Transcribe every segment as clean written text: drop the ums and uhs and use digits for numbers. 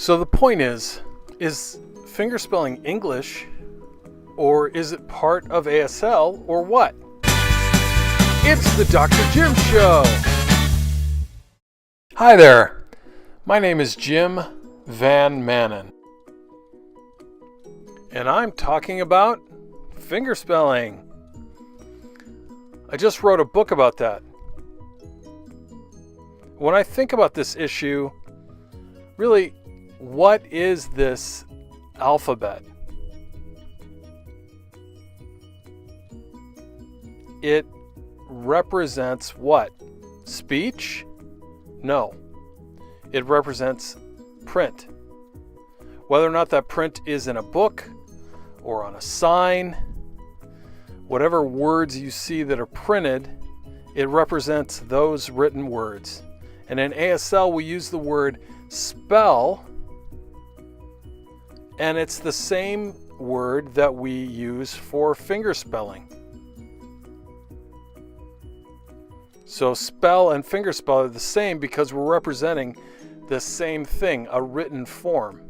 So the point is Fingerspelling English, or is it part of ASL, or what? It's the Dr. Jim Show! Hi there, my name is Jim Van Manen, and I'm talking about fingerspelling. I just wrote a book about that. When I think about this issue, really, what is this alphabet? It represents what? Speech? No. It represents print. Whether or not that print is in a book or on a sign, whatever words you see that are printed, it represents those written words. And in ASL, we use the word spell, and it's the same word that we use for fingerspelling. So spell and fingerspell are the same because we're representing the same thing, a written form.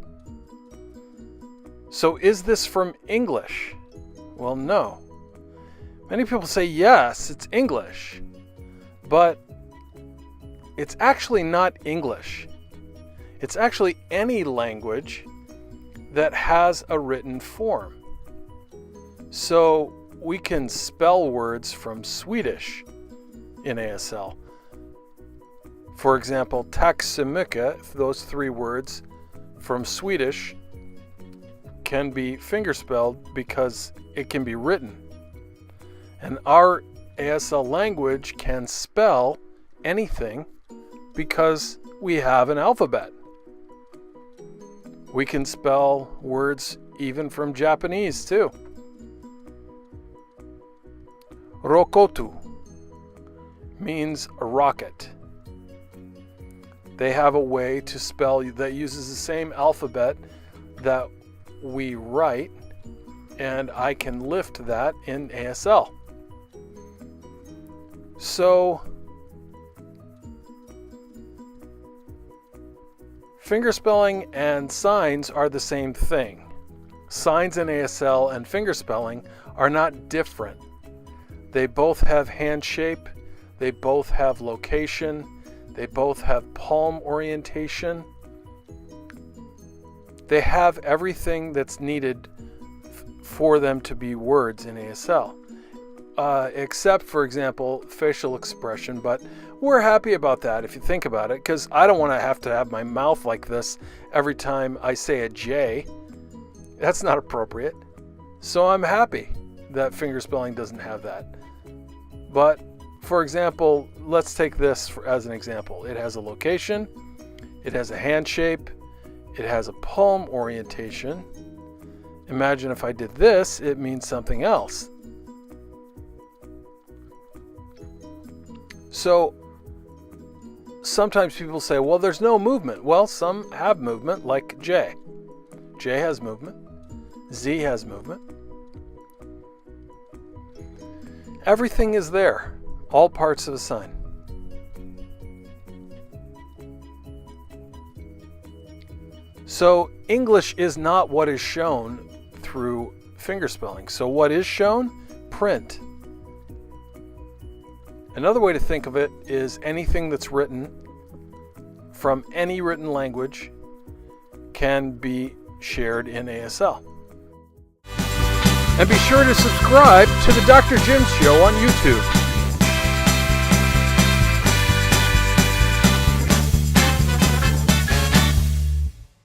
So is this from English? Well, no. Many people say yes, it's English, but it's actually not English. It's actually any language that has a written form. So we can spell words from Swedish in ASL. For example, tack så mycket, those three words from Swedish can be fingerspelled because it can be written. And our ASL language can spell anything because we have an alphabet. We can spell words even from Japanese too. Rokotu means a rocket. They have a way to spell that uses the same alphabet that we write, and I can lift that in ASL. So fingerspelling and signs are the same thing. Signs in ASL and fingerspelling are not different. They both have hand shape, they both have location, they both have palm orientation. They have everything that's needed for them to be words in ASL. Except, for example, facial expression, but we're happy about that if you think about it, because I don't want to have my mouth like this every time I say a J. That's not appropriate. So I'm happy that fingerspelling doesn't have that. But, for example, let's take this as an example. It has a location, it has a hand shape, it has a palm orientation. Imagine if I did this, it means something else. So sometimes people say, well, there's no movement. Well, some have movement, like J. J has movement. Z has movement. Everything is there, all parts of a sign. So English is not what is shown through fingerspelling. So what is shown? Print. Another way to think of it is anything that's written from any written language can be shared in ASL. And be sure to subscribe to the Dr. Jim Show on YouTube.